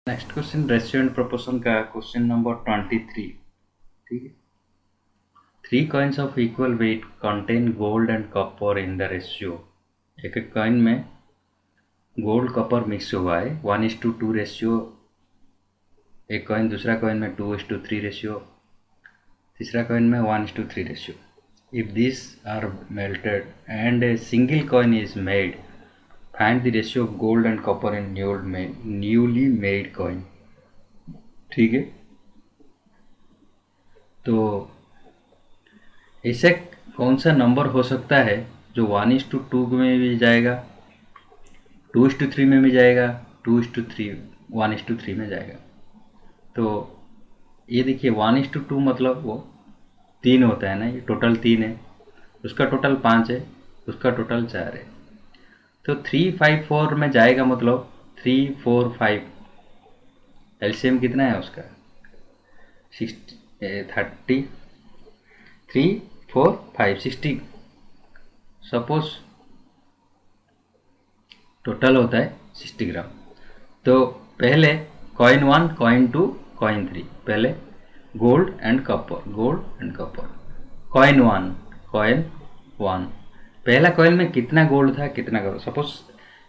Next question ratio and proportion का question number 23। ठीक है, 3 coins of equal weight contain gold and copper in the ratio. एक एक coin में gold copper mix हुआ है 1:2 रेशियो। एक कॉइन दूसरा कॉइन में 2:3 रेशियो, तीसरा कॉइन में 1:3 ratio. If this are melted and a single coin is made, find the ratio of gold and copper in newly made coin. ठीक है, तो ऐसे कौन सा नंबर हो सकता है जो 1:2 में भी जाएगा, 2:3 में भी जाएगा, 2:3 1:3 में जाएगा। तो ये देखिए 1:2 मतलब वो 3 होता है ना, ये टोटल 3 है, उसका टोटल 5 है, उसका टोटल 4 है। तो 3 5 4 में जाएगा मतलब 3 4 5, एलसीएम कितना है उसका 30, 3 4 5 60। सपोज टोटल होता है 60 ग्राम। तो पहले कॉइन 1 कॉइन 2 कॉइन 3, पहले gold and copper, gold and copper. Coin 1 coin 1, पहला कॉइन में कितना गोल्ड था कितना करो, सपोज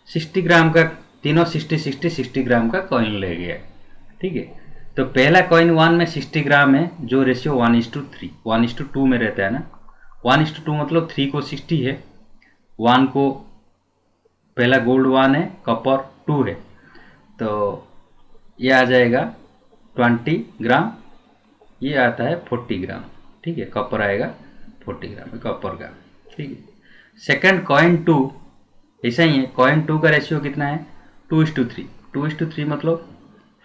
60 ग्राम का, तीनों 60 ग्राम का कॉइन ले गया। ठीक है, तो पहला कॉइन 1 में 60 ग्राम है, जो रेशियो 1:3 1:2 में रहता है ना। 1:2 मतलब 3 को 60 है, 1 को पहला गोल्ड 1 है, कॉपर 2 है, तो ये आ जाएगा 20 ग्राम, ये आता है 40 ग्राम। ठीक है, कॉपर आएगा 40 ग्राम कॉपर का। ठीक है, सेकंड कॉइन 2 ऐसा ही है, कॉइन 2 का रेशियो कितना है 2:3, 2:3 मतलब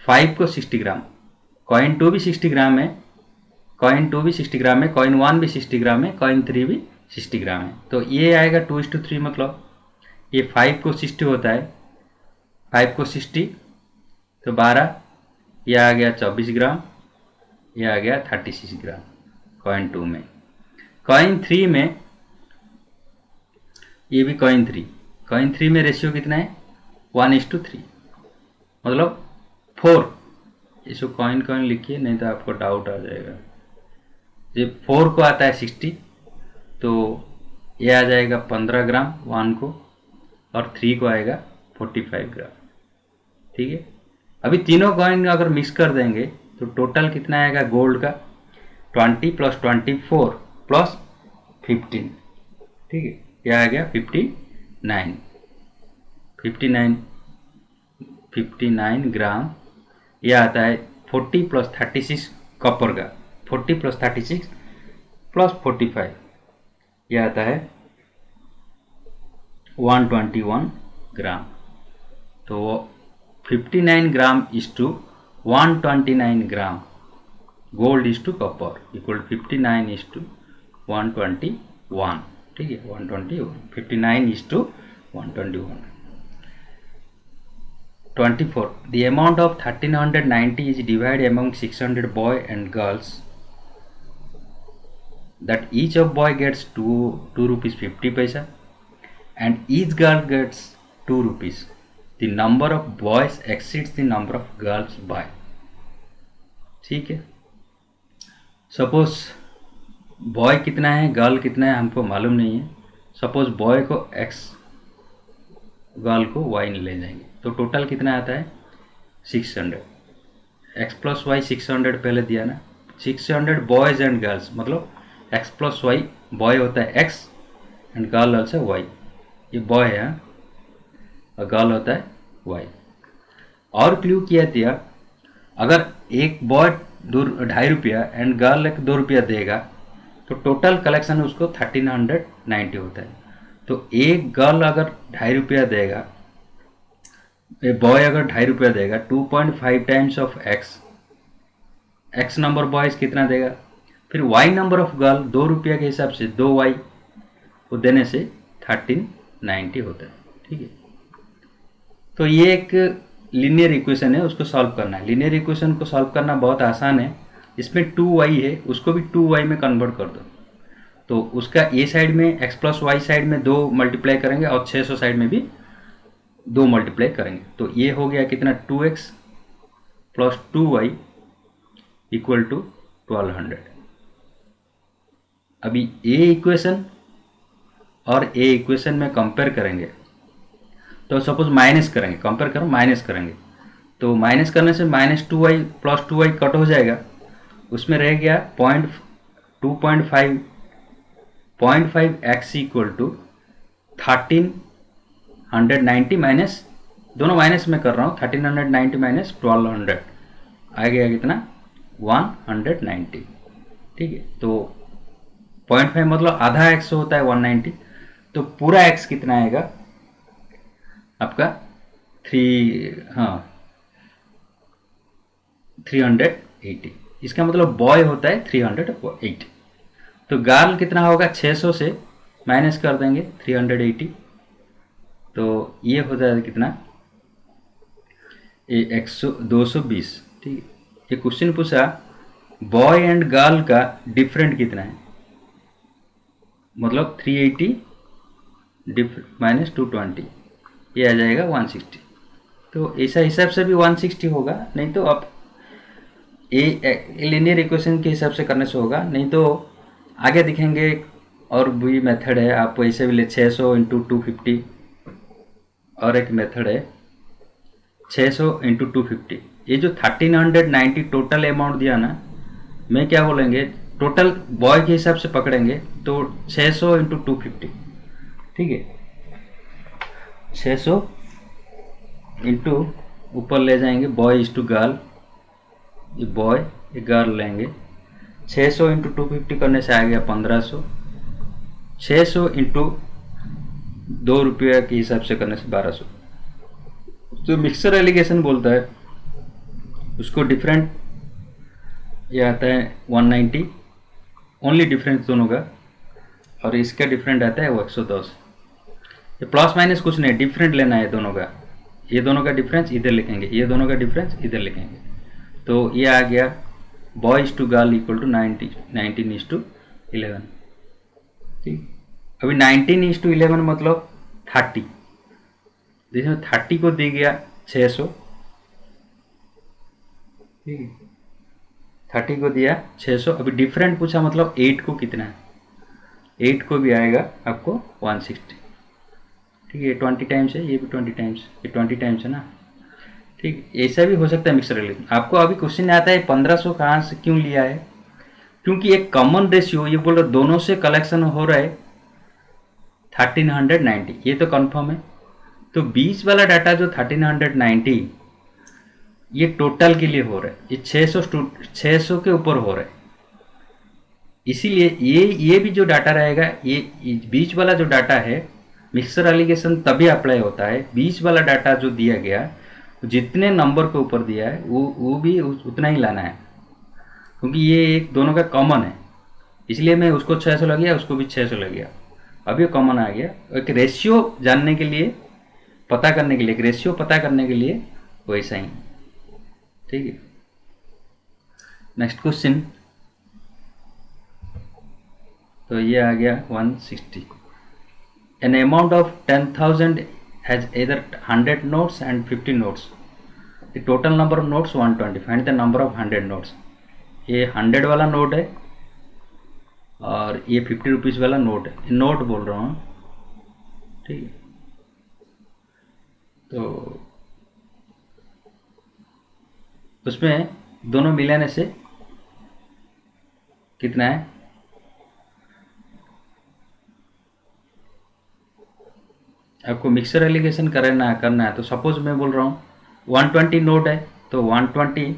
5 को 60 ग्राम, कॉइन 2 भी 60 ग्राम है, कॉइन 2 भी 60 ग्राम है, कॉइन 1 भी 60 ग्राम है, कॉइन 3 भी 60 ग्राम है। तो ये आएगा 2:3 मतलब ये 5 को 60 होता है, 5 को 60 तो 12, ये आ गया 24 ग्राम, ये आ गया 36 ग्राम कॉइन 2 में। कॉइन 3 में, ये भी कॉइन 3, कॉइन 3 में रेशियो कितना है 1:3 मतलब 4। इसको कॉइन कॉइन लिखिए नहीं तो आपको डाउट आ जाएगा। ये 4 को आता है 60, तो ये आ जाएगा 15 ग्राम 1 को, और 3 को आएगा 45 ग्राम। ठीक है, अभी तीनों कॉइन अगर मिक्स कर देंगे तो टोटल कितना आएगा गोल्ड का 20 + 24 + 15। ठीक है, यह आ गया 59, 59 ग्राम। यह आता है 40 + 36 कॉपर का, 40 + 36 + 45, यह आता है 121 ग्राम। तो 59 gram is to 129 gram gold is to copper equal 59 is to 121। ठीक है, 121, 59 is to 121। 24, the amount of 1390 is divided among 600 boy and girls, that each of boy gets 2 rupees 50 paisa and each girl gets 2 rupees. The number of boys exceeds the number of girls by। ठीक है, suppose boy कितना है girl कितना है हमको मालूम नहीं है। सपोज बॉय को x, गर्ल को y ले जाएंगे, तो टोटल कितना आता है 600, x + y 600 पहले दिया ना, 600 बॉयज एंड गर्ल्स मतलब x + y, बॉय होता है x and girl also y, ये बॉय है और गर्ल होता है y। और क्लू किया दिया, अगर एक बॉय 2.5 रुपया एंड गर्ल 2 रुपया देगा तो टोटल कलेक्शन उसको 1390 होता है। तो एक गर्ल अगर 2.5 रुपया देगा, बॉय अगर 2.5 रुपया देगा, 2.5 times of x number boys कितना देगा, फिर y नंबर ऑफ गर्ल 2 रुपया के हिसाब से 2y को देने से 1390 होता है। ठीक है, तो ये एक लीनियर इक्वेशन है, उसको सॉल्व करना है। लीनियर इक्वेशन को सॉल्व करना बहुत आसान है, इसमें 2y है उसको भी 2y में कन्वर्ट कर दो, तो उसका a साइड में x + y साइड में 2 मल्टीप्लाई करेंगे और 600 साइड में भी 2 मल्टीप्लाई करेंगे, तो ये हो गया कितना 2x plus 2y equal to 1200। अभी ए इक्वेशन और ए इक्वेशन में कंपेयर करेंगे तो सपोज माइनस करेंगे, कंपेयर करो माइनस करेंगे तो माइनस करने से -2y प्लस 2y कट हो जाएगा, उसमें रह गया 2.5 0.5x इक्वल टू 1390 माइनस, दोनों माइनस में कर रहा हूँ, 1390 माइनस 1200 आ गया कितना 190। ठीक है, तो 0.5 मतलब आधा x होता है 190, तो पूरा x कितना आएगा आपका 380। इसका मतलब बॉय होता है 380। तो गर्ल कितना होगा 600 से माइनस कर देंगे 380, तो ये हो जाएगा कितना 220। ठीक है, ये क्वेश्चन पूछा बॉय एंड गर्ल का डिफरेंट कितना है, मतलब 380 माइनस 220, ये आ जाएगा 160। तो ऐसा हिसाब से भी 160 होगा, नहीं तो आप लीनियर इक्वेशन के हिसाब से करने से होगा, नहीं तो आगे दिखेंगे और भी मेथड है, आप ऐसे भी ले 600 इंटू 250, और एक मेथड है 600 इंटू 250। ये जो 1390 टोटल अमाउंट दिया ना, मैं क्या बोलेंगे टोटल बॉय के हिसाब से पकड़ेंगे तो 600 इंटू 250। ठीक है, 600 इंटू ऊपर ले जाएंगे बॉय इज टू गर्ल, ये बॉय ये गर्ल लेंगे, 600 इंटू 250 करने से आ गया 1500, 600 इंटू ₹2 के हिसाब से करने से 1200। जो मिक्सर एलिगेशन बोलता है उसको डिफरेंट ये आता है 190, ओनली डिफरेंस दोनों का, और इसका डिफरेंट आता है वो 110। ये प्लस माइनस कुछ नहीं, डिफरेंट लेना है दोनों का, ये दोनों का डिफरेंस इधर लिखेंगे, ये दोनों का डिफरेंस इधर लिखेंगे, तो ये आ गया boy is to girl equal to 19:11। ठीक, अभी 19:11 मतलब 30, जिसमें 30 को दे गया 600। ठीक है, 30 को दिया 600। अभी डिफरेंट पूछा मतलब 8 को कितना है, 8 को भी आएगा आपको 160। ठीक है, 20 टाइम्स है, ये भी 20 टाइम्स, ये 20 टाइम्स है ना। ठीक, ऐसा भी हो सकता है मिक्सर रिलेशन। आपको अभी क्वेश्चन आता है 1500 कहाँ से क्यों लिया है, क्योंकि एक कॉमन रेशियो ये बोल रहे दोनों से कलेक्शन हो रहा है 1390, ये तो कंफर्म है। तो बीच वाला डाटा जो 1390 ये टोटल के लिए हो रहा है, ये 600 के ऊपर हो रहा है, इसीलिए ये भी जो डाटा रहेगा, ये बीच वाला जो डाटा है मिक्सर एलिगेशन तभी अप्लाई होता है। बीच वाला डाटा जो दिया गया जितने नंबर के ऊपर दिया है वो भी उतना ही लाना है, क्योंकि ये एक दोनों का कॉमन है, इसलिए मैं उसको 600 लग गया, उसको भी 600 लग गया, अब ये कॉमन आ गया। एक रेशियो जानने के लिए, पता करने के लिए, एक रेशियो पता करने के लिए वैसा ही। ठीक है, नेक्स्ट क्वेश्चन, तो ये आ गया 160। An amount of 10,000 has either 100 notes and 50 notes. The total number of notes 120. Find the number of 100 notes. ये 100 वाला नोट है और ये 50 रुपीज़ वाला नोट है, नोट बोल रहा हूँ। ठीक है, तो उसमें दोनों मिलाने से कितना है, आपको मिक्सर एलिगेशन करना है। तो सपोज मैं बोल रहा हूँ 120 नोट है, तो 120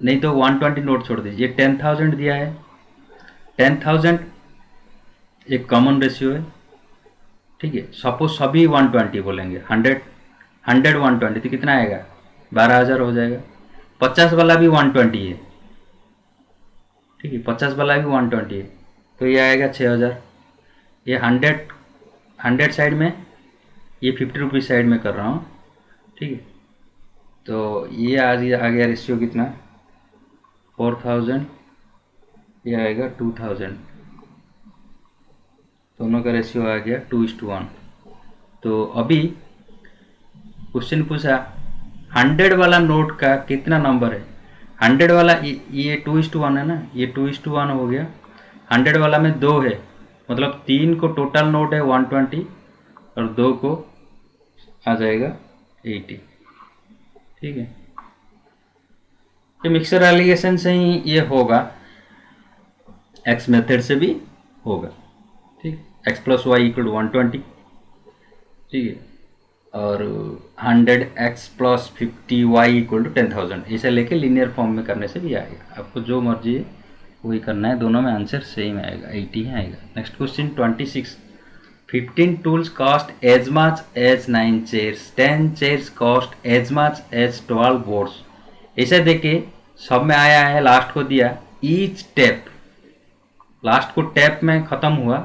नहीं तो 120 नोट छोड़ दीजिए, 10,000 दिया है, 10,000 एक कॉमन रेशियो है। ठीक है, सपोज सभी 120 बोलेंगे, 100 120 तो कितना आएगा 12,000 हो जाएगा। 50 वाला भी 120 है, ठीक है, 50 वाला भी 120 है, तो ये आएगा 6,000। ये 100 साइड में, ये 50 रुपीज़ साइड में कर रहा हूँ। ठीक है, तो ये आ गया रेशियो कितना 4,000, ये आएगा 2,000, दोनों का रेशियो आ गया 2:1। तो अभी क्वेश्चन पूछा 100 वाला नोट का कितना नंबर है? 100 वाला ये 2:1 है ना, ये 2:1 हो गया। 100 वाला में 2 है, मतलब 3 को टोटल नोट है 120 और 2 को आ जाएगा 80। ठीक है, ये मिक्सर एलिगेशन से ही ये होगा, एक्स मेथड से भी होगा। ठीक, x plus y equal to 120। ठीक है, और 100x plus 50y equal to 10,000, ऐसे लेके लीनियर फॉर्म में करने से भी आएगा। आपको जो मर्जी है वही करना है, दोनों में आंसर सेम आएगा, 80 ही आएगा। Next question 26, 15 tools cost as much as 9 chairs, 10 chairs cost as much as 12 boards। ऐसे देखे सब में आया है, लास्ट को दिया ईच टैप, लास्ट को टैप में खत्म हुआ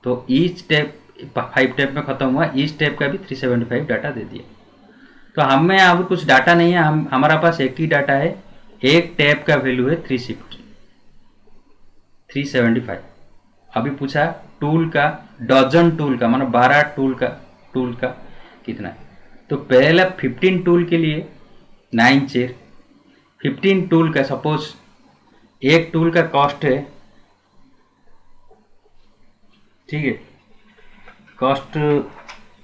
तो ईच टैप 5 टैप में खत्म हुआ, ईच टैप का भी 375 डाटा दे दिया। तो हमें अब कुछ डाटा नहीं है, हमारा पास एक ही डाटा है, एक टैप का वैल्यू है 375। अभी पूछा टूल का, डजन टूल का, मतलब 12 टूल का कितना है। तो पहले 15 टूल के लिए 9 चेयर, 15 टूल का सपोज एक टूल का कॉस्ट है, ठीक है, कॉस्ट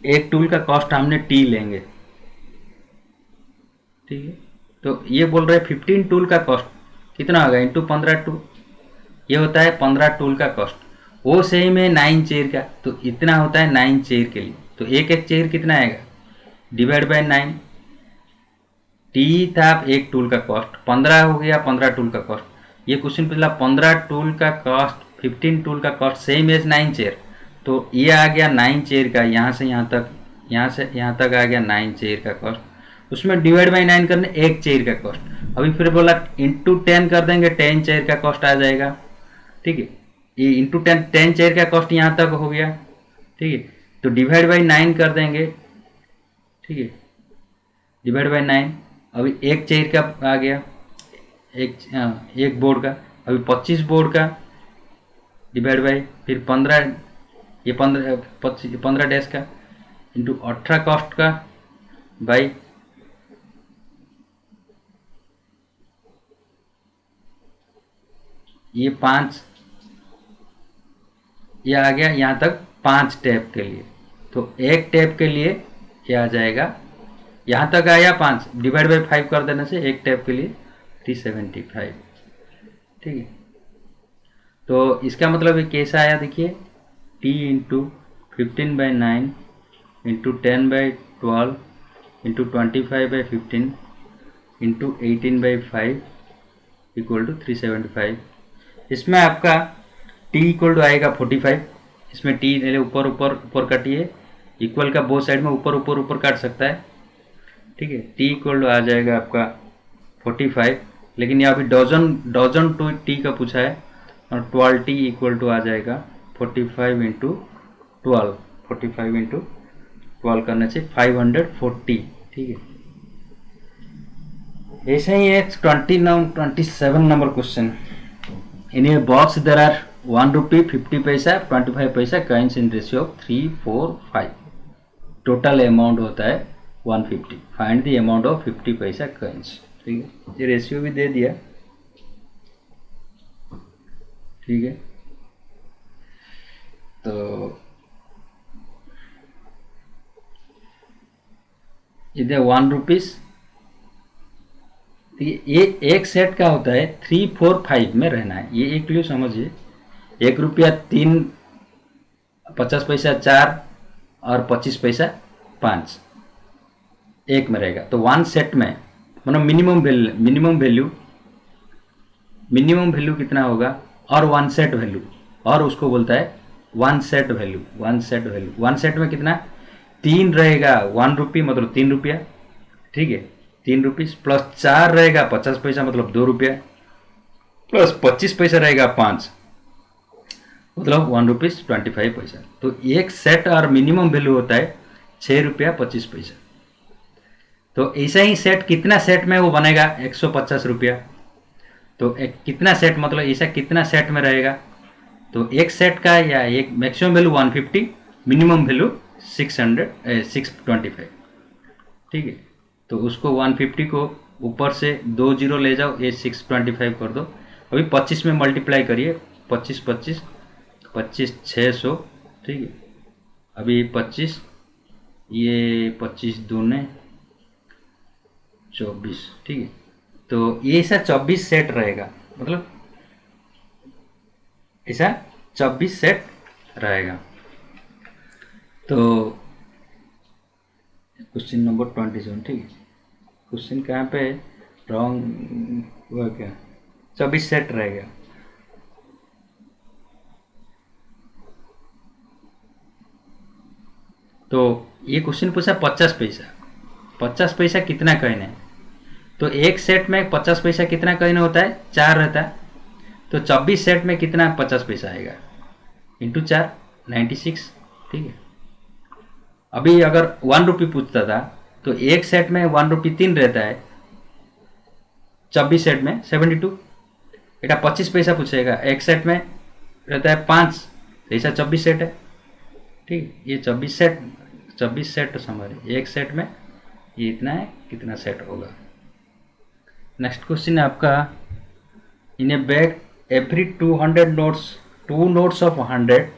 एक टूल का कॉस्ट हमने टी लेंगे। ठीक है, तो ये बोल रहे हैं 15 टूल का कॉस्ट कितना होगा इंटू 15 टूल, ये होता है 15 टूल का कॉस्ट। वो सेम है 9 चेयर का, तो इतना होता है 9 चेयर के लिए। तो एक एक चेयर कितना आएगा, डिवाइड बाय 9, टी था एक टूल का कॉस्ट, 15 हो गया 15 टूल का कॉस्ट। ये क्वेश्चन पिछला 15 टूल का कॉस्ट, 15 टूल का कॉस्ट सेम एज 9 चेयर, तो ये आ गया 9 चेयर का, यहाँ से यहाँ तक, यहाँ से यहाँ तक आ गया 9 चेयर का कॉस्ट, उसमें डिवाइड बाई 9 करने एक चेयर का कॉस्ट। अभी फिर बोला इंटू 10 कर देंगे, 10 चेयर का कॉस्ट आ जाएगा। ठीक है, ये इंटू 10 चेयर का कॉस्ट यहाँ तक हो गया। ठीक है, तो डिवाइड बाई 9 कर देंगे। ठीक है, डिवाइड बाई 9, अभी एक चेयर का आ गया, एक बोर्ड का, अभी 25 बोर्ड का डिवाइड बाई फिर 15, ये 15 डैश का इंटू 18 कॉस्ट का बाई ये 5, ये आ गया यहाँ तक 5 टैप के लिए। तो एक टैप के लिए क्या आ जाएगा, यहाँ तक आया 5, डिवाइड बाई 5 कर देने से एक टैप के लिए 375। ठीक है, तो इसका मतलब ये कैसा आया देखिए, t into 15/9 into 10/12 into 25/15 into 18/5 equal to 375। इसमें आपका टी इक्वल टू आएगा 45, इसमें टी ऊपर ऊपर ऊपर काटिए, इक्वल का बोथ साइड में ऊपर ऊपर ऊपर काट सकता है। ठीक है, टी इक्वल टू आ जाएगा आपका 45, लेकिन यहाँ अभी डजन टू टी का पूछा है, और 12 टी इक्वल टू आ जाएगा 45 इंटू 12, 45 इंटू 12 करने से 540। ठीक है, ऐसे ही एक 27 number question. In a box there are 1 rupee 50 paisa 25 paisa coins in ratio of 3, 4, 5। Total amount होता है 150। फाइंड द अमाउंट ऑफ 50 पैसा कॉइन्स। ठीक है, ये रेशियो भी दे दिया। ठीक है, तो इधर 1 रुपीस, ये एक सेट का होता है 3, 4, 5 में रहना है, ये एक क्लियर समझिए। 1 रुपया 3, 50 पैसा 4 और 25 पैसा 5 एक में रहेगा। तो 1 सेट में मतलब मिनिमम वैल्यू कितना होगा, और 1 सेट वैल्यू, और उसको बोलता है 1 set value. 1 set value, 1 set में कितना 3 रहेगा, 1 रुपी मतलब 3 रुपया। ठीक है, 3 रुपीस प्लस 4 रहेगा 50 पैसा मतलब 2 रुपया, प्लस 25 पैसा रहेगा 5 मतलब 1 रुपीस 25 पैसा। तो एक सेट और मिनिमम वैल्यू होता है 6 रुपया 25 पैसा। तो ऐसा ही सेट कितना सेट में वो बनेगा 150 रुपया। तो एक कितना सेट मतलब ऐसा कितना सेट में रहेगा, तो एक सेट का या एक मैक्सिमम वैल्यू 150, मिनिमम वैल्यू 625। ठीक है, तो उसको 150 को ऊपर से 2 जीरो ले जाओ, ये 625 कर दो। अभी 25 में मल्टीप्लाई करिए, 25 25 25 600, ठीक है। अभी 25, ये 25 दूने 24, ठीक है। तो ये ऐसा 24 सेट रहेगा, मतलब ऐसा 24 सेट रहेगा। तो क्वेश्चन नंबर 27, ठीक है। क्वेश्चन कहाँ पे रॉन्ग हुआ क्या? 24 सेट रहेगा। तो ये क्वेश्चन पूछा 50 पैसा। 50 पैसा कितना कॉइन है? तो एक सेट में 50 पैसा कितना कॉइन होता है? 4 रहता है। तो 24 सेट में कितना 50 पैसा आएगा? इंटू 4, 96, ठीक है। अभी अगर 1 रुपी पूछता था तो एक सेट में 1 रुपी 3 रहता है, 24 सेट में 72। बेटा 25 पैसा पूछेगा, एक सेट में रहता है 5, ऐसा 24 सेट है, ठीक। ये 24 सेट समझ, एक सेट में ये इतना है, कितना सेट होगा। नेक्स्ट क्वेश्चन है आपका, in a bag every 200 notes, 2 notes of 100,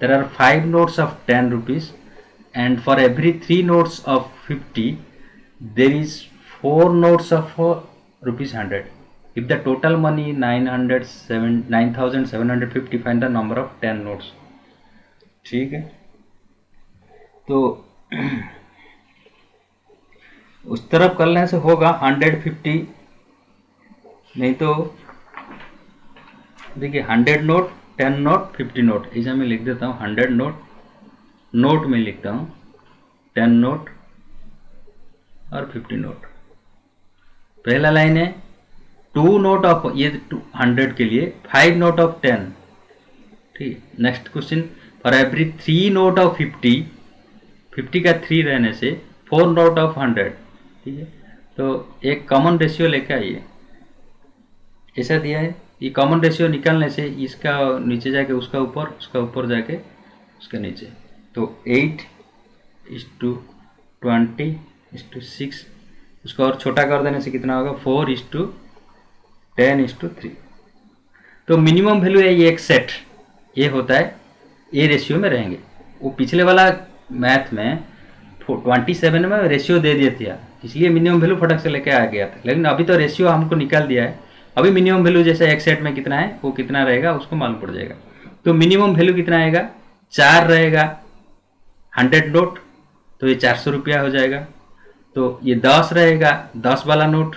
there are 5 notes of 10 rupees, and for every 3 notes of 50 there is 4 notes of rupees 100. If the total money 9750, find the number of 10 notes, ठीक है। तो उस तरफ करने से होगा 150, नहीं तो देखिए 100 नोट, 10 नोट, 50 नोट, ऐसा मैं लिख देता हूँ। 100 नोट, नोट में लिखता हूँ 10 नोट और 50 नोट। पहला लाइन है 2 नोट ऑफ, ये 100 के लिए 5 नोट ऑफ 10, ठीक। Next question, for every 3 note of 50, 50 का 3 रहने से 4 नोट ऑफ 100, ठीक है। तो एक कॉमन रेशियो लेके आइए, ऐसा दिया है। ये कॉमन रेशियो निकालने से इसका नीचे जाके उसका ऊपर, उसका ऊपर जाके उसके नीचे, तो 8:20:6, उसको और छोटा कर देने से कितना होगा? 4:10:3। तो मिनिमम वैल्यू है ये एक सेट, ये होता है, ये रेशियो में रहेंगे। वो पिछले वाला मैथ में 27 में रेशियो दे दिया था, इसलिए मिनिमम वैल्यू फटक से लेके आ गया था। लेकिन अभी तो रेशियो हमको निकाल दिया है, अभी मिनिमम वैल्यू जैसे एक सेट में कितना है वो कितना रहेगा उसको मालूम पड़ जाएगा। तो मिनिमम वैल्यू कितना आएगा? 4 रहेगा। 100 नोट तो ये 400 रुपया हो जाएगा। तो ये 10 रहेगा, 10 वाला नोट,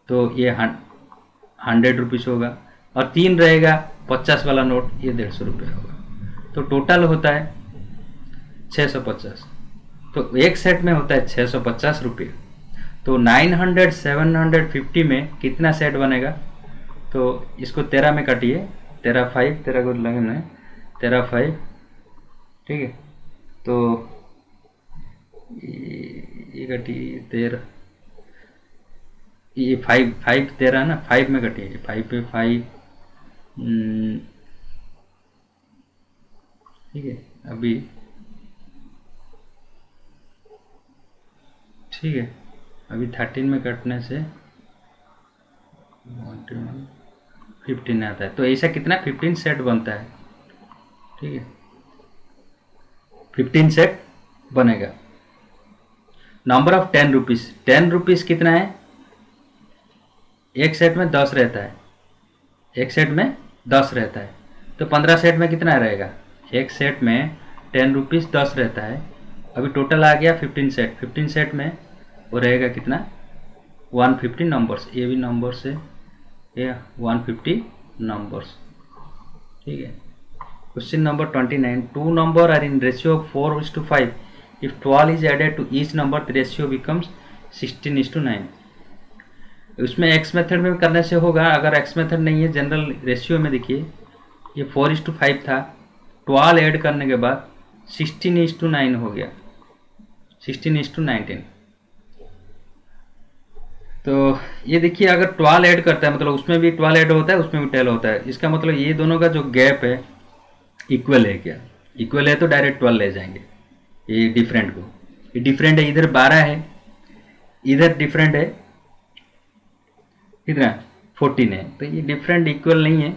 तो ये 100 रुपीज़ होगा। और 3 रहेगा 50 वाला नोट, ये 150 रुपया होगा। तो टोटल होता है 650। तो एक सेट में होता है 650 रुपये। तो 900 750 में कितना सेट बनेगा? तो इसको 13 में काटिए, 13 5, 13 को लगना है 13 5, ठीक है। तो ये कटिए 13, ये 5 5 13 ना, 5 में कटिए, 5 पे 5, ठीक है। अभी ठीक है, अभी 13 में कटने से 15 आता है। तो ऐसा कितना 15 सेट बनता है, ठीक है। 15 सेट बनेगा। नंबर ऑफ 10 रुपीज़, 10 रुपीज़ कितना है? एक सेट में 10 रहता है, एक सेट में 10 रहता है। तो 15 सेट में कितना रहेगा? एक सेट में 10 रुपीज़ 10 रहता है। अभी टोटल आ गया 15 सेट। 15 सेट में वो रहेगा कितना? 150 नंबर्स। ये भी नंबर्स है, ये 150 नंबर्स, ठीक है। Question number 29, 2 number are in ratio of 4:5. If 12 is added to each number, the ratio becomes 16:9. उसमें एक्स मेथड में करने से होगा। अगर एक्स मेथड नहीं है, जनरल रेशियो में देखिए, ये 4:5 था, 12 ऐड करने के बाद 16:9 हो गया, 16:19। तो ये देखिए, अगर 12 ऐड करता है, मतलब उसमें भी 12 ऐड होता है, उसमें भी 12 होता है। इसका मतलब ये दोनों का जो गैप है इक्वल है क्या? इक्वल है तो डायरेक्ट 12 ले जाएंगे। ये डिफरेंट को, ये डिफरेंट है, इधर 12 है, इधर डिफरेंट है कितना 14 है, तो ये डिफरेंट इक्वल नहीं है।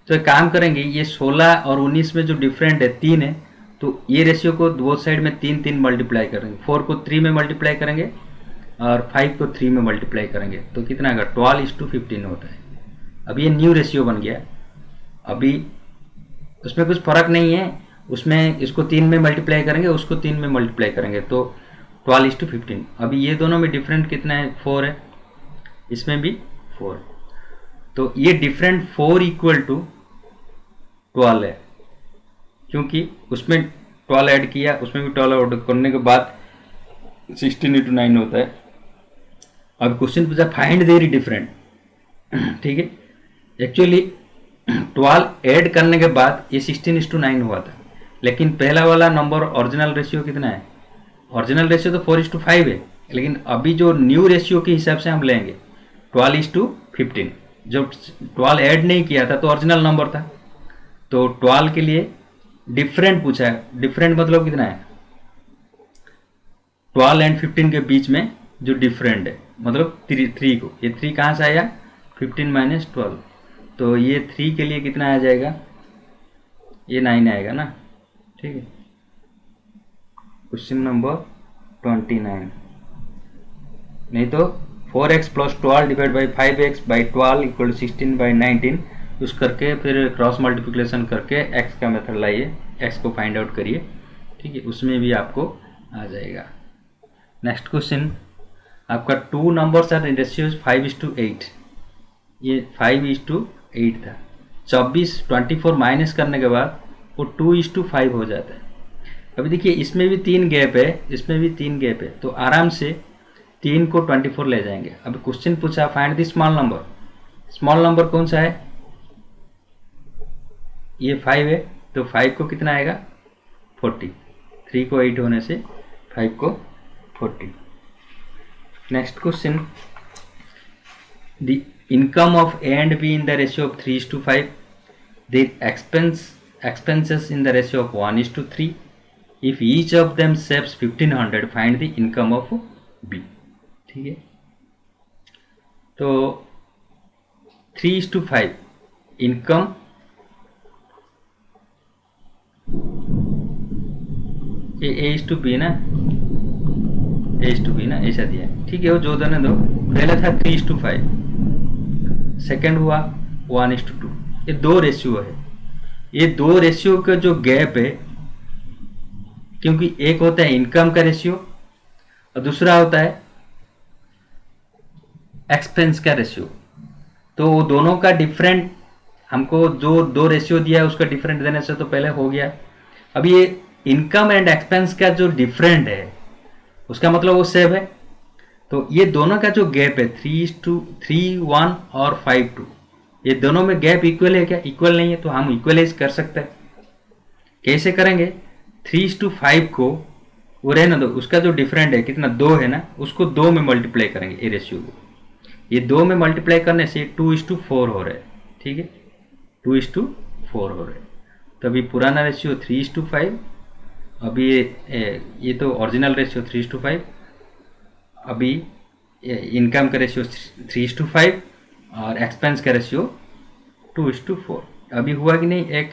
तो एक काम करेंगे, ये 16 और 19 में जो डिफरेंट है 3 है, तो ये रेशियो को दो साइड में 3 3 मल्टीप्लाई करेंगे। 4 को 3 में मल्टीप्लाई करेंगे और 5 को 3 में मल्टीप्लाई करेंगे, तो कितना आएगा 12:15 होता है। अब ये न्यू रेशियो बन गया। अभी उसमें कुछ फर्क नहीं है, उसमें इसको 3 में मल्टीप्लाई करेंगे, उसको 3 में मल्टीप्लाई करेंगे, तो 12:15। अभी ये दोनों में डिफरेंट कितना है 4 है, इसमें भी 4, तो ये डिफरेंट 4 इक्वल टू 12 है, क्योंकि उसमें 12 ऐड किया, उसमें भी 12 ऐड करने के बाद 16:9 होता है। अब क्वेश्चन पूछा फाइंड देयर डिफरेंट, ठीक है। एक्चुअली 12 ऐड करने के बाद ये 16:9 हुआ था, लेकिन पहला वाला नंबर ओरिजिनल रेशियो कितना है, ओरिजिनल रेशियो तो 4:5 है, लेकिन अभी जो न्यू रेशियो के हिसाब से हम लेंगे 12:15। जब 12 ऐड नहीं किया था तो ओरिजिनल नंबर था, तो 12 के लिए डिफरेंट पूछा है। डिफरेंट मतलब कितना है 12 एंड 15 के बीच में जो डिफरेंट है, मतलब 3 को, ये 3 कहाँ से आया 15 माइनस 12, तो ये 3 के लिए कितना आ जाएगा, ये 9 आएगा ना, ठीक है। क्वेश्चन नंबर 29, नहीं तो 4x plus 12 divide by 5x by 12 equal 16/19 use करके फिर क्रॉस मल्टीप्लिकेशन करके x का मेथड लाइए, x को फाइंड आउट करिए, ठीक है, उसमें भी आपको आ जाएगा। नेक्स्ट क्वेश्चन आपका 2 नंबर्स आर इन रेशियो 5:8, ये 5:8 था। 24 माइनस करने के बाद वो 2:5 हो जाता है। अभी देखिए इसमें भी 3 गैप है, इसमें भी 3 गैप है, तो आराम से 3 को 24 ले जाएंगे। अब क्वेश्चन पूछा find the small number, small number कौन सा है, ये 5 है, तो 5 को कितना आएगा 40, 3 को 8 होने से 5 को 40। Next question the income of A and be in the ratio of 3:5, the expenses in the ratio of 1:3, if each of them saves 1500 find the income of B, ठीक है। तो 3:5 इनकम A:B ना, A:B ना, ऐसा दिया, ठीक है। वो जो देने दो, पहला था 3:5, सेकंड हुआ 1:2, ये 2 रेशियो है। ये 2 रेशियो का जो गैप है, क्योंकि एक होता है इनकम का रेशियो और दूसरा होता है एक्सपेंस का रेशियो, तो वो दोनों का डिफरेंट हमको जो 2 रेशियो दिया है उसका डिफरेंट देने से तो पहले हो गया। अब ये इनकम एंड एक्सपेंस का जो डिफरेंट है उसका मतलब वो सेव है, तो ये दोनों का जो गैप है 3:1 और 5:2, ये दोनों में गैप इक्वल है क्या, इक्वल नहीं है, तो हम इक्वलाइज कर सकते हैं। कैसे करेंगे, 3:5 को वो रहना दो, उसका जो डिफरेंट है कितना 2 है ना, उसको 2 में मल्टीप्लाई करेंगे ये रेशियो को, ये 2 में मल्टीप्लाई करने से 2:4 हो रहा है, ठीक है, 2:4 हो रहा है। तो अभी पुराना रेशियो 3:5, अभी ये तो ओरिजिनल रेशियो 3:5, अभी इनकम का रेशियो 3:5 और एक्सपेंस का रेशियो 2:4। अभी हुआ कि नहीं, एक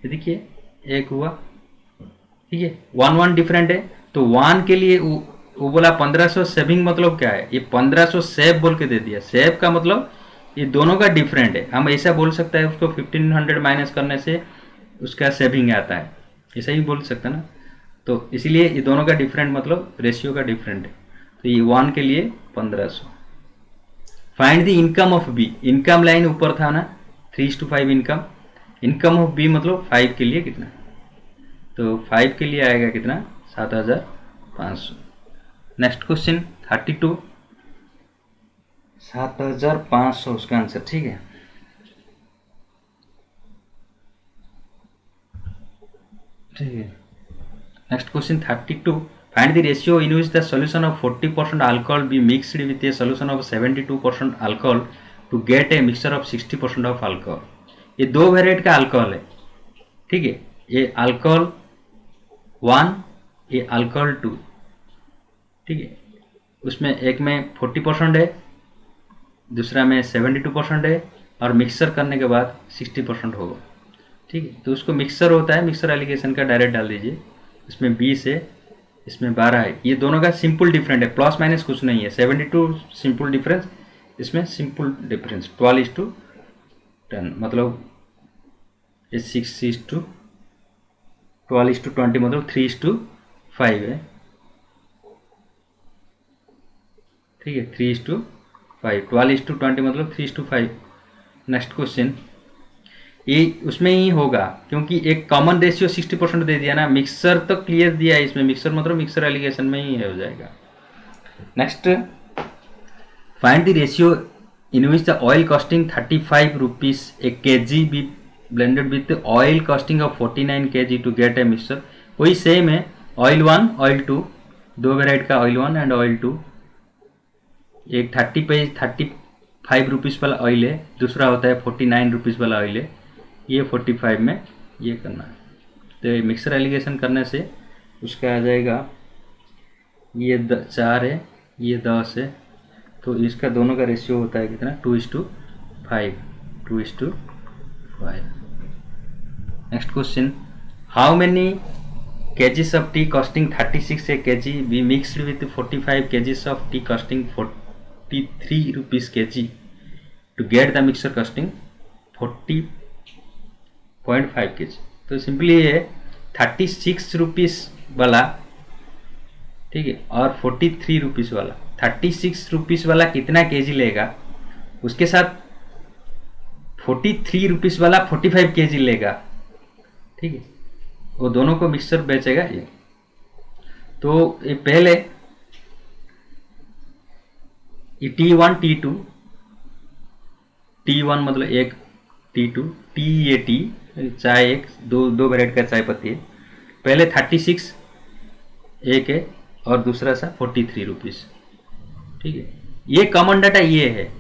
ये देखिए एक हुआ, ठीक है, 1 डिफरेंट है, तो 1 के लिए वो बोला 1500 सेविंग, मतलब क्या है, ये 1500 सेव बोल के दे दिया। सेव का मतलब ये दोनों का डिफरेंट है, हम ऐसा बोल सकता है उसको 1500 माइनस करने से उसका सेविंग आता है, ऐसा ही बोल सकता ना। तो इसीलिए ये दोनों का डिफरेंट मतलब रेशियो का डिफरेंट है, तो ये 1 के लिए 1500। Find the income of B, income line ऊपर था ना 3:5 इनकम, इनकम ऑफ बी मतलब 5 के लिए कितना, तो 5 के लिए आएगा कितना 7500। नेक्स्ट क्वेश्चन 32, 7500 उसका आंसर, ठीक है। ठीक है, next question 32, find the ratio in which the solution of 40% alcohol be mixed with a solution of 72% alcohol to get a mixture of 60% of alcohol. ये 2 वेरिएट का अल्कोहल है, ठीक है, ये अल्कोहल 1, ये अल्कोहल 2, ठीक है। उसमें एक में 40% है, दूसरा में 72% है, और मिक्सर करने के बाद 60% होगा। ठीक है, तो उसको मिक्सर होता है, मिक्सर एलिगेशन का डायरेक्ट डाल दीजिए। इसमें 20 है, इसमें 12 है। ये दोनों का सिंपल डिफरेंट है, प्लस माइनस कुछ नहीं है। 72 सिंपल डिफरेंस, इसमें सिंपल डिफरेंस 12:10, मतलब ये 6:12:20 मतलब 3:5 है। ठीक है, 3:5, 12:20 मतलब 3:5। नेक्स्ट क्वेश्चन, ये उसमें ही होगा क्योंकि एक कॉमन रेशियो 60% दे दिया ना। मिक्सर तो क्लियर दिया है, इसमें मिक्सर मतलब मिक्सर एलिगेशन में ही हो जाएगा। Next, find the ratio in which the oil costing 35 rupees a kg be blended with oil costing of 49 kg to get a mixer. वही सेम है, ऑयल 1 ऑयल 2, दो वेराइट का ऑयल 1 एंड ऑयल 2। एक 35 rupees वाला ऑयल है, दूसरा होता है 49 रुपीज़ वाला ऑयल है। ये 45 में ये करना है। तो ये मिक्सर एलिगेशन करने से उसका आ जाएगा, ये 4 है, ये 10 है, तो इसका दोनों का रेशियो होता है कितना, 2:5, 2:5। Next question, how many kgs of tea costing 36 a kg we mixed with 45 kgs of tea costing 43 rupees kg to get the mixture costing 40.5 kg। तो सिंपली ये 36 रुपीज़ वाला, ठीक है, और 43 रुपीज़ वाला। 36 रुपीज़ वाला कितना केजी लेगा, उसके साथ 43 रुपीज़ वाला 45 केजी लेगा। ठीक है, वो दोनों को मिक्सचर बेचेगा ये। तो ये पहले ये T1 T2, T1 मतलब एक, T2 टी, ये टी चाय, एक दो वेराइटी का चाय पत्ती है। पहले 36 एक है और दूसरा सा 43 रुपीज़। ठीक है, ये कॉमन डाटा ये है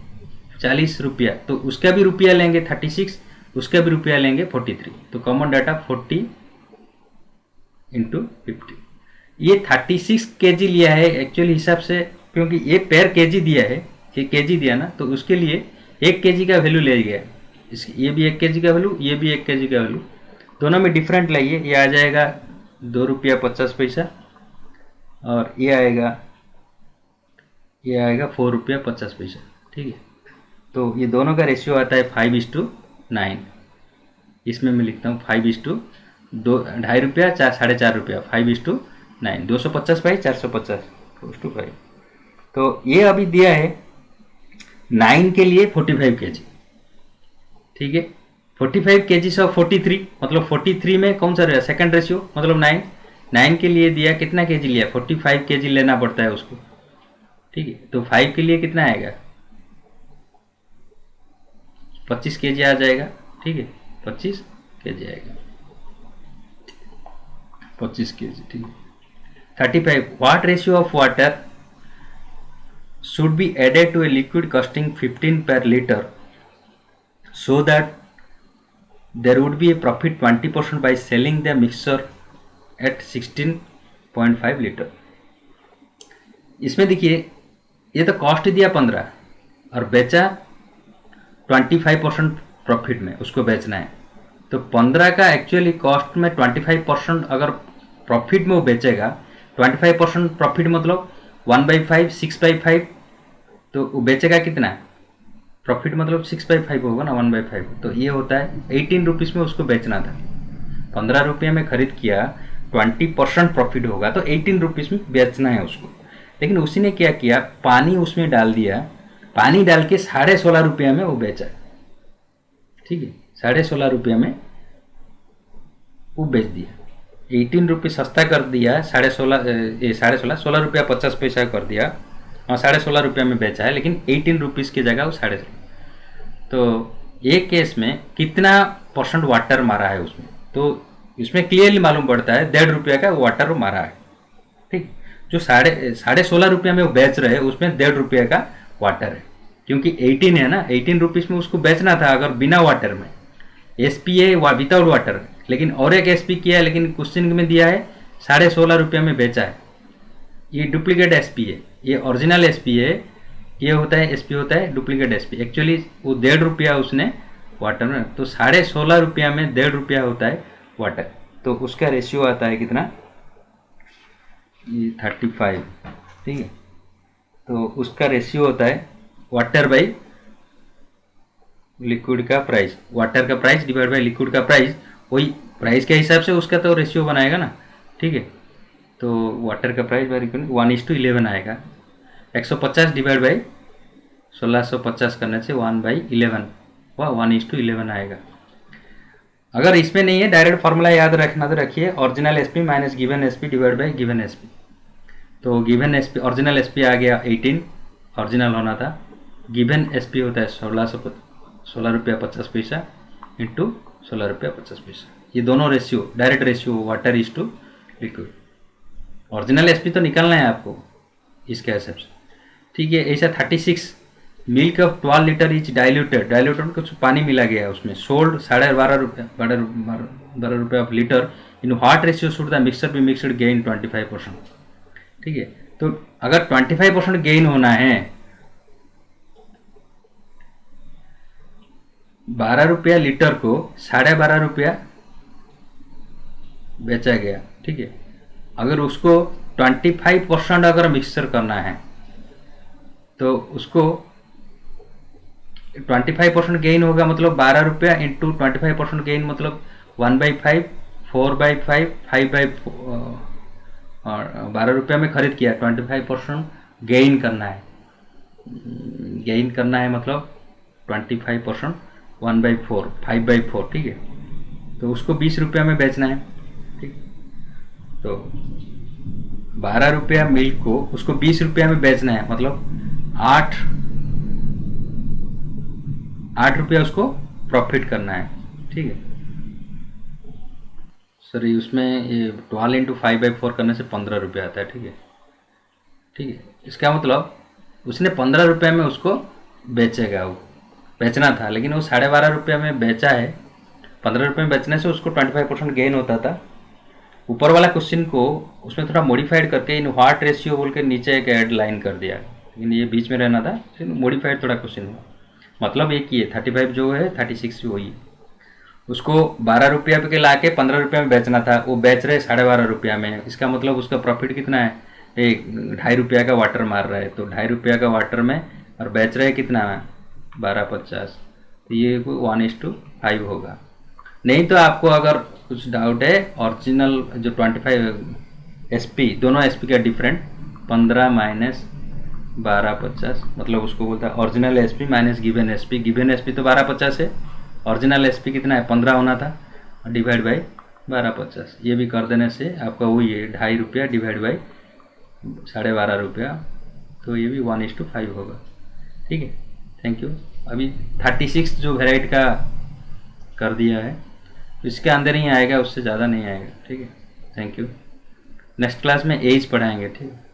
40 रुपया, तो उसका भी रुपया लेंगे 36, उसका भी रुपया लेंगे 43, तो कॉमन डाटा 40 × 50। ये 36 केजी लिया है एक्चुअली हिसाब से, क्योंकि ये पेर केजी दिया है, ये केजी दिया ना, तो उसके लिए 1 केजी का वैल्यू ले गया। ये भी 1 केजी का वैल्यू, ये भी 1 केजी का वैल्यू, दोनों में डिफरेंट लाइए। ये आ जाएगा 2 रुपया 50 पैसा, और ये आएगा 4 रुपया 50 पैसा। ठीक है, तो ये दोनों का रेशियो आता है 5:9। इसमें मैं लिखता हूँ 5:2, 2.5 रुपया 4.5 रुपया, 5:9, 250 बाई 450 = 5। तो ये अभी दिया है 9 के लिए 45 केजी। ठीक है, 45 केजी से 43 मतलब 43 में कौन सा रहेगा, सेकंड रेशियो मतलब 9 के लिए दिया कितना केजी लिया, 45 केजी लेना पड़ता है उसको। ठीक है, तो 5 के लिए कितना आएगा, 25 केजी आ जाएगा। ठीक है, 25 केजी आएगा, 25 केजी। ठीक है, 35, what ratio of water should be added to a liquid costing 15 per liter so that there would be a profit 20% by selling the mixture at 16.5 litre. इसमें देखिए, ये तो कॉस्ट दिया 15 और बेचा 25% प्रॉफिट में, उसको बेचना है। तो 15 का एक्चुअली कॉस्ट में 25% अगर प्रॉफिट में वो बेचेगा, 25% प्रॉफिट मतलब 1/5, 6/5, तो वो बेचेगा कितना, प्रॉफिट मतलब 6/5 होगा ना, 1/5, तो ये होता है 18 रुपीज़ में उसको बेचना था। 15 रुपये में खरीद किया, 20% प्रॉफिट होगा, तो 18 रुपीज़ में बेचना है उसको। लेकिन उसी ने क्या किया, पानी उसमें डाल दिया, पानी डाल के 16.5 रुपया में वो बेचा। ठीक है, 16.5 रुपया में वो बेच दिया। 18 रुपये सस्ता कर दिया, 16.5 रुपया 50 पैसा कर दिया, और 16.5 रुपया में बेचा है, लेकिन 18 रुपीज़ की जगह वो 16.5। तो एक केस में कितना % वाटर मारा है उसमें, तो इसमें क्लियरली मालूम पड़ता है 1.5 रुपया का वाटर मारा है। ठीक, जो 16.5 रुपया में वो बेच रहे हैं उसमें 1.5 रुपया का वाटर है, क्योंकि 18 है ना, 18 रुपीज़ में उसको बेचना था अगर बिना वाटर में। SP है विदाउट वाटर, लेकिन और एक SP किया है, लेकिन क्वेश्चन में दिया है 16.5 रुपया में बेचा है, ये डुप्लीकेट SP है, ये ओरिजिनल एसपी है, ये होता है एसपी होता है डुप्लीकेट एसपी। एक्चुअली वो 1.5 रुपया उसने वाटर में, तो 16.5 रुपया में 1.5 रुपया होता है वाटर, तो उसका रेशियो आता है कितना, ये 35, ठीक है। तो उसका रेशियो होता है वाटर बाई लिक्विड का प्राइस, वाटर का प्राइस डिवाइड बाई लिक्विड का प्राइस, वही प्राइस के हिसाब से उसका तो रेशियो बनाएगा ना, ठीक है। तो वाटर का प्राइस बाई लिक्विड 1:11 आएगा। 150 डिवाइड बाई 1650 करने से 1/11 वह 1:11 आएगा। अगर इसमें नहीं है डायरेक्ट फार्मूला याद रखना तो रखिए, original SP minus given SP divide by given SP. तो गिवन एसपी ओरिजिनल एसपी आ गया 18, ओरिजिनल होना था। गिवन एसपी होता है 16 रुपया 50 पैसा इंटू 16 रुपया 50 पैसा। ये दोनों ratio direct ratio water is to liquid. Original SP तो निकालना है आपको इसके हिसाब से, ठीक है। ऐसा 36 milk of 12 litre is diluted, diluted कुछ पानी मिला गया है उसमें, सोल्ड 12.5 रुपया 12 रुपया of litre in what ratio should the mixer be mixed gain 25%, ठीक है। तो अगर 25% गेन होना है, 12 रुपया लीटर को 12.5 रुपया बेचा गया, ठीक है। अगर उसको 25% अगर मिक्सचर करना है तो उसको 25% गेन होगा, मतलब 12 रुपया इंटू 25% गेन मतलब 1/5, 4/5, 5/4, और 12 रुपया में खरीद किया, 25% गेन करना है, गेन करना है मतलब 25% 1/4, 5/4, ठीक है। तो उसको 20 रुपया में बेचना है, ठीक। तो 12 रुपया मिल्क को उसको 20 रुपया में बेचना है, मतलब 8 रुपया उसको प्रॉफिट करना है, ठीक है। सॉरी, उसमें ये 12 इंटू 5/4 करने से 15 रुपया आता है, ठीक है, ठीक है। इसका मतलब उसने 15 रुपये में उसको बेचेगा, वो बेचना था, लेकिन वो 12.5 रुपये में बेचा है। 15 रुपये में बेचने से उसको 25% गेन होता था। ऊपर वाला क्वेश्चन को उसमें थोड़ा मॉडिफाइड करके इन व्हाट रेशियो बोल के नीचे एक ऐड लाइन कर दिया, लेकिन ये बीच में रहना था, मॉडिफाइड थोड़ा क्वेश्चन हुआ। मतलब एक ही है, 35 जो है 36 भी वही है। उसको 12 रुपया पे ला के 15 रुपये में बेचना था, वो बेच रहे 12.5 रुपया में। इसका मतलब उसका प्रॉफिट कितना है, एक 2.5 रुपया का वाटर मार रहा है, तो 2.5 रुपया का वाटर में और बेच रहे कितना है 12.50, तो ये 1:5 होगा। नहीं तो आपको अगर कुछ डाउट है, ओरिजिनल जो 25 एसपी, दोनों एसपी का डिफरेंट 15 माइनस 12.50, मतलब उसको बोलता है original SP minus given SP. Given SP तो 12.50 है, ओरिजिनल एसपी कितना है 15 होना था, डिवाइड बाई 12.50। ये भी कर देने से आपका वही है 2.5 रुपया डिवाइड बाई 12.5 रुपया, तो ये भी 1:5 होगा, ठीक है। Thank you. अभी 36 जो वेराइटी का कर दिया है, इसके अंदर ही आएगा, उससे ज़्यादा नहीं आएगा, ठीक है। Thank you. नेक्स्ट क्लास में एज पढ़ाएंगे, ठीक है।